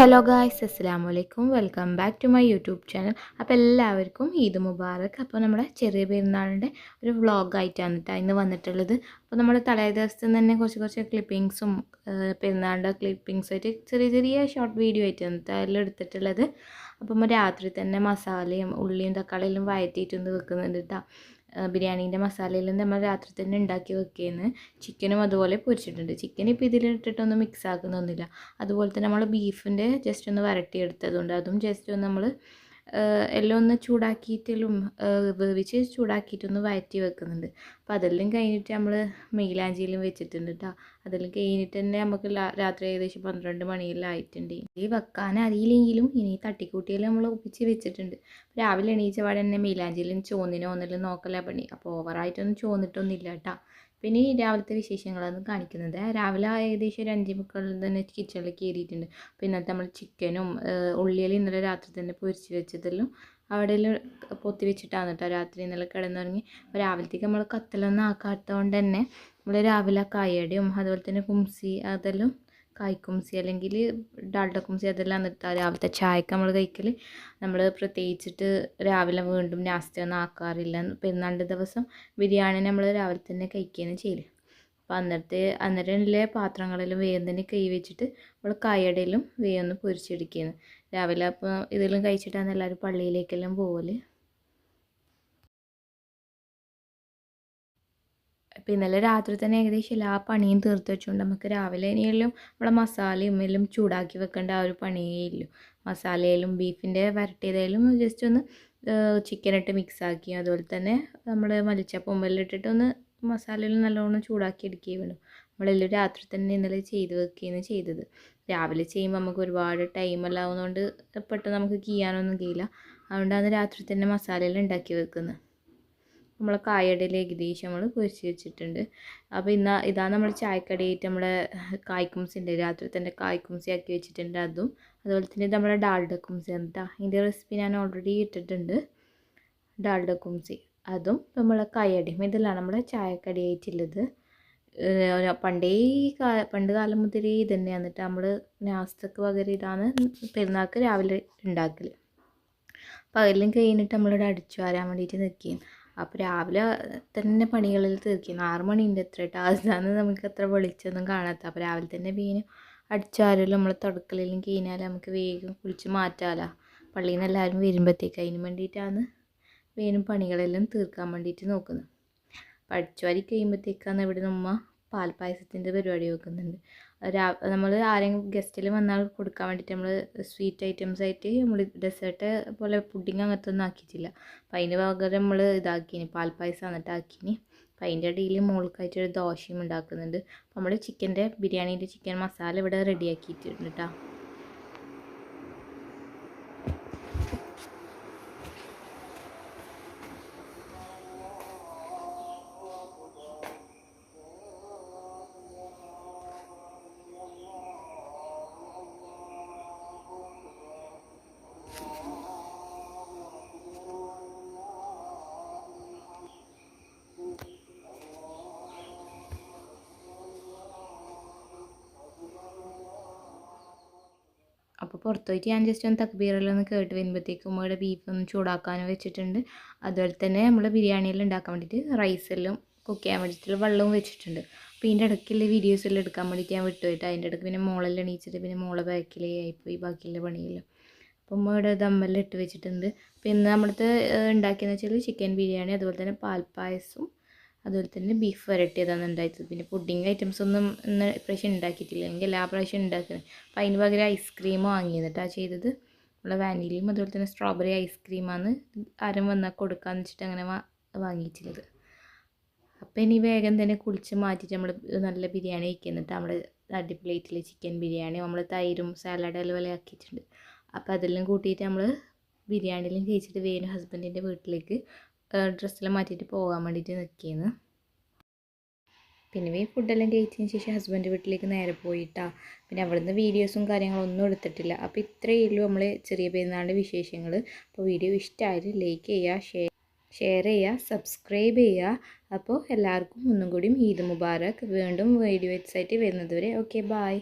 Hello guys, അസ്സലാമു അലൈക്കും. Welcome back to my YouTube channel. അപ്പോൾ എല്ലാവർക്കും ഈദ് മുബാറക്. അപ്പോൾ നമ്മുടെ ചെറിയ പെരുന്നാളിൻ്റെ ഒരു വ്ളോഗായിട്ടാണ് കേട്ടോ ഇന്ന് വന്നിട്ടുള്ളത്. അപ്പോൾ നമ്മൾ തലേ ദിവസത്തിൽ തന്നെ കുറച്ച് ക്ലിപ്പിങ്സും പെരുന്നാളിൻ്റെ ക്ലിപ്പിങ്സുമായിട്ട് ചെറിയ ചെറിയ ഷോർട്ട് വീഡിയോ ആയിട്ടാണ് അതിൽ എടുത്തിട്ടുള്ളത്. അപ്പം രാത്രി തന്നെ മസാലയും ഉള്ളിയും തക്കാളിയെല്ലാം വഴറ്റിയിട്ടൊന്ന് വെക്കുന്നുണ്ട് കേട്ടോ. ബിരിയാണീൻ്റെ മസാലയെല്ലാം നമ്മൾ രാത്രി തന്നെ ഉണ്ടാക്കി വെക്കുകയെന്ന്. ചിക്കനും അതുപോലെ പൊരിച്ചിട്ടുണ്ട്. ചിക്കൻ ഇപ്പോൾ ഇതിലിട്ടിട്ടൊന്നും മിക്സ് ആക്കുന്നൊന്നുമില്ല. അതുപോലെ തന്നെ നമ്മൾ ബീഫിൻ്റെ ജസ്റ്റ് ഒന്ന് വരട്ടിയെടുത്തതുകൊണ്ട് അതും ജസ്റ്റ് ഒന്ന് നമ്മൾ എല്ലാം ഒന്ന് ചൂടാക്കിയിട്ടിലും വേവിച്ച് ചൂടാക്കിയിട്ടൊന്ന് വഴറ്റി വെക്കുന്നുണ്ട്. അപ്പോൾ അതെല്ലാം കഴിഞ്ഞിട്ട് നമ്മൾ മൈലാഞ്ചിയിലും വെച്ചിട്ടുണ്ട് കേട്ടോ. അതെല്ലാം കഴിഞ്ഞിട്ട് തന്നെ നമുക്ക് രാത്രി ഏകദേശം 12 മണിയെല്ലാം ആയിട്ടുണ്ട്. ഈ വെക്കാൻ അറിയില്ലെങ്കിലും ഇനി തട്ടിക്കൂട്ടിയെല്ലാം നമ്മൾ ഒപ്പിച്ച് വെച്ചിട്ടുണ്ട്. രാവിലെ എണീച്ച പാടെ തന്നെ മൈലാഞ്ചിയിലും ചോന്നിനോ ഒന്നെല്ലാം നോക്കല പണി. അപ്പോൾ ഓവറായിട്ടൊന്നും ചോന്നിട്ടൊന്നുമില്ല കേട്ടോ. പിന്നെ ഈ രാവിലത്തെ വിശേഷങ്ങളാണ് കാണിക്കുന്നത്. രാവിലെ ഏകദേശം ഒരു 5:45 തന്നെ കിച്ചണിൽ കയറിയിട്ടുണ്ട്. അപ്പോൾ ഇന്നത്തെ നമ്മൾ ചിക്കനും ഉള്ളിയെല്ലാം ഇന്നലെ രാത്രി തന്നെ പൊരിച്ച് വെച്ചതെല്ലാം അവിടെ പൊത്തി വെച്ചിട്ടാണ് കേട്ടോ രാത്രി ഇന്നലെ കിടന്നുറങ്ങി. അപ്പോൾ രാവിലത്തേക്ക് നമ്മൾ കത്തലൊന്നും ആക്കാത്തതുകൊണ്ട് തന്നെ നമ്മൾ രാവിലെ കായടയും അതുപോലെ തന്നെ കുംസി അതെല്ലാം കായ്ക്കുംസി അല്ലെങ്കിൽ ഡാൽഡ കുംസി അതെല്ലാം നിർത്താം രാവിലത്തെ ചായക്ക് നമ്മൾ കഴിക്കൽ. നമ്മൾ പ്രത്യേകിച്ചിട്ട് രാവിലെ വീണ്ടും നാസ്ത ഒന്നും ആക്കാറില്ല. പെരുന്നാളിൻ്റെ ദിവസം ബിരിയാണി നമ്മൾ രാവിലെ തന്നെ കഴിക്കുകയാണ് ചെയ്യല്. അപ്പോൾ അന്നേരമുള്ള പാത്രങ്ങളിലും വേഗം തന്നെ കൈ വെച്ചിട്ട് നമ്മൾ കായടയിലും വേഗം ഒന്ന് പൊരിച്ചെടുക്കുകയാണ് രാവിലെ. അപ്പോൾ ഇതെല്ലാം കഴിച്ചിട്ടാണ് എല്ലാവരും പള്ളിയിലേക്കെല്ലാം പോകല്. അപ്പോൾ ഇന്നലെ രാത്രി തന്നെ ഏകദേശം എല്ലാ പണിയും തീർത്ത് വെച്ചുകൊണ്ട് നമുക്ക് രാവിലെ ഇനിയെല്ലാം നമ്മളെ മസാലയും എല്ലാം ചൂടാക്കി വെക്കേണ്ട ആ ഒരു പണിയേ ഇല്ലു. മസാലയിലും ബീഫിൻ്റെ വരട്ടിയതായാലും ജസ്റ്റ് ഒന്ന് ചിക്കനിട്ട് മിക്സാക്കി അതുപോലെ തന്നെ നമ്മൾ മല്ലിച്ചപ്പൊമ്പെല്ലാം ഇട്ടിട്ടൊന്ന് മസാലയിൽ നല്ലോണം ചൂടാക്കി എടുക്കുകയും വേണം. നമ്മളെല്ലാം രാത്രി തന്നെ ഇന്നലെ ചെയ്ത് വെക്കുകയാണ് ചെയ്തത്. രാവിലെ ചെയ്യുമ്പോൾ നമുക്ക് ഒരുപാട് ടൈമെല്ലാം ആവുന്നതുകൊണ്ട് പെട്ടെന്ന് നമുക്ക് ചെയ്യാനൊന്നും കഴിയില്ല. അതുകൊണ്ടാണ് രാത്രി തന്നെ മസാലയെല്ലാം ഉണ്ടാക്കി വെക്കുന്നത്. നമ്മൾ കായടയിൽ ഏകദേശം നമ്മൾ പൊരിച്ച് വെച്ചിട്ടുണ്ട്. അപ്പോൾ ഇതാണ് നമ്മൾ ചായക്കടിയായിട്ട് നമ്മുടെ കായ്ക്കുംസി ഉണ്ട്. രാത്രി തന്നെ കായ്ക്കുംസി ആക്കി വെച്ചിട്ടുണ്ട്. അതും അതുപോലെ തന്നെ ഇത് നമ്മുടെ ഡാൽഡ കുംസി ആണ് കേട്ടോ. ഇതിൻ്റെ റെസിപ്പി ഞാൻ ഓൾറെഡി ഇട്ടിട്ടുണ്ട്. ഡാൽഡ കുംസി അതും നമ്മളെ കായടയും ഇതെല്ലാം നമ്മുടെ ചായക്കടിയായിട്ടുള്ളത്. പണ്ട് കാലം മുതലേ ഇത് തന്നെയാണ് കേട്ടോ. നമ്മൾ നാസ്തക്ക് പകരം ഇതാണ് പെരുന്നാൾക്ക് രാവിലെ ഉണ്ടാക്കൽ. അപ്പോൾ അതെല്ലാം കഴിഞ്ഞിട്ട് നമ്മളിവിടെ അടിച്ചു വരാൻ വേണ്ടിയിട്ട് നിൽക്കുകയും അപ്പോൾ രാവിലെ തന്നെ പണികളിൽ തീർക്കുന്നു. 6 മണീൻ്റെ എത്ര കേട്ടോ. അതാണ് നമുക്ക് അത്ര വെളിച്ചൊന്നും കാണാത്ത. അപ്പോൾ രാവിലെ തന്നെ വേഗം അടിച്ചാലും നമ്മൾ തുടക്കലെല്ലാം കഴിഞ്ഞാൽ നമുക്ക് വേഗം കുളിച്ച് മാറ്റാമല്ലോ. പള്ളിയിൽ നിന്ന് എല്ലാവരും വരുമ്പോഴത്തേക്ക് അതിന് വേണ്ടിയിട്ടാണ് വേഗം പണികളെല്ലാം തീർക്കാൻ വേണ്ടിയിട്ട് നോക്കുന്നത്. അപ്പോൾ അടിച്ചു വാരി കഴിയുമ്പോഴത്തേക്കാണ് ഇവിടെ നമ്മ പാൽപ്പായസത്തിൻ്റെ പരിപാടി വെക്കുന്നുണ്ട്. നമ്മൾ ആരെങ്കിലും ഗസ്റ്റിൽ വന്നാൽ കൊടുക്കാൻ വേണ്ടിയിട്ട് നമ്മൾ സ്വീറ്റ് ഐറ്റംസ് ആയിട്ട് നമ്മൾ ഡെസേർട്ട് പോലെ പുഡിങ് അങ്ങനത്തെ ഒന്നും ആക്കിയിട്ടില്ല. അപ്പോൾ അതിന് പകരം നമ്മൾ ഇതാക്കിനി പാൽപ്പായസം എന്നിട്ട് ആക്കിനി. അപ്പോൾ അതിൻ്റെ ഇടയിൽ മുകൾക്കായിട്ടൊരു ദോശയും ഉണ്ടാക്കുന്നുണ്ട്. അപ്പോൾ നമ്മൾ ബിരിയാണീൻ്റെ ചിക്കൻ മസാല ഇവിടെ റെഡിയാക്കിയിട്ടുണ്ട് കേട്ടോ. അപ്പോൾ പുറത്ത് പോയിട്ട് ഞാൻ ജസ്റ്റ് ഒന്ന് തക്ബീറെല്ലാം ഒന്ന് കേട്ട് വരുമ്പോഴത്തേക്കും ഇവിടെ ബീഫ് ഒന്ന് ചൂടാക്കാനും വെച്ചിട്ടുണ്ട്. അതുപോലെ തന്നെ നമ്മൾ ബിരിയാണിയെല്ലാം ഉണ്ടാക്കാൻ വേണ്ടിയിട്ട് റൈസെല്ലാം കുക്ക് ചെയ്യാൻ വേണ്ടിയിട്ടുള്ള വെള്ളവും വെച്ചിട്ടുണ്ട്. അപ്പോൾ ഇതിൻ്റെ ഇടയ്ക്കുള്ള വീഡിയോസ് എല്ലാം എടുക്കാൻ വേണ്ടിയിട്ട് ഞാൻ വിട്ടുപോയിട്ട് അതിൻ്റെ ഇടയ്ക്ക് പിന്നെ മോളെല്ലാം എണീച്ചിട്ട് പിന്നെ മോളെ ബാക്കിലേ ആയിപ്പോയി ബാക്കിയുള്ള പണിയെല്ലാം. അപ്പം ഇവിടെ ദമ്മെല്ലാം ഇട്ട് വെച്ചിട്ടുണ്ട്. അപ്പോൾ ഇന്ന് നമ്മളത് ഉണ്ടാക്കിയെന്ന് വെച്ചാൽ ചിക്കൻ ബിരിയാണി അതുപോലെ തന്നെ പാൽപ്പായസവും അതുപോലെ തന്നെ ബീഫ് വരട്ടിയതാണ് ഉണ്ടായത്. പിന്നെ പുഡിങ് ഐറ്റംസ് ഒന്നും ഇന്ന് ഇപ്രാവശ്യം ഉണ്ടാക്കിയിട്ടില്ല. എനിക്ക് എല്ലാ പ്രാവശ്യം ഉണ്ടാക്കുന്നത്. അപ്പോൾ അതിന് പകരം ഐസ്ക്രീം വാങ്ങിയതാണ് ചെയ്തത്. ഉള്ള വാനിലയും അതുപോലെ തന്നെ സ്ട്രോബെറി ഐസ്ക്രീമാണ് ആരും വന്നാൽ കൊടുക്കാമെന്ന് വെച്ചിട്ട് അങ്ങനെ വാങ്ങിയിട്ടുള്ളത്. അപ്പോൾ ഇനി വേഗം തന്നെ കുളിച്ച് മാറ്റിയിട്ട് നമ്മൾ നല്ല ബിരിയാണി വയ്ക്കുന്നിട്ട് നമ്മൾ അടി പ്ലേറ്റിൽ ചിക്കൻ ബിരിയാണി നമ്മൾ തൈരും സാലഡ് അതുപോലെ ആക്കിയിട്ടുണ്ട്. അപ്പോൾ അതെല്ലാം കൂട്ടിയിട്ട് നമ്മൾ ബിരിയാണിയെല്ലാം കഴിച്ചിട്ട് വേഗം ഹസ്ബൻഡിൻ്റെ വീട്ടിലേക്ക് ഡ്രസ്സെല്ലാം മാറ്റിയിട്ട് പോകാൻ വേണ്ടിയിട്ട് നിൽക്കുകയാണ്. പിന്നെ ഫുഡെല്ലാം കഴിച്ചതിന് ശേഷം ഹസ്ബൻഡ് വീട്ടിലേക്ക് നേരെ പോയിട്ടാണ്. പിന്നെ അവിടുന്ന് വീഡിയോസും കാര്യങ്ങളൊന്നും എടുത്തിട്ടില്ല. അപ്പോൾ ഇത്രയേ ഉള്ളൂ നമ്മൾ ചെറിയ പെരുന്നാളിൻ്റെ വിശേഷങ്ങൾ. അപ്പോൾ വീഡിയോ ഇഷ്ടമായാൽ ലൈക്ക് ചെയ്യുക, ഷെയർ ചെയ്യുക, സബ്സ്ക്രൈബ് ചെയ്യുക. അപ്പോൾ എല്ലാവർക്കും ഒന്നും കൂടിയും ഈദ് മുബാറക്. വീണ്ടും വീഡിയോ വെബ്സൈറ്റ് വരുന്നത് വരെ ഓക്കെ, ബായ്.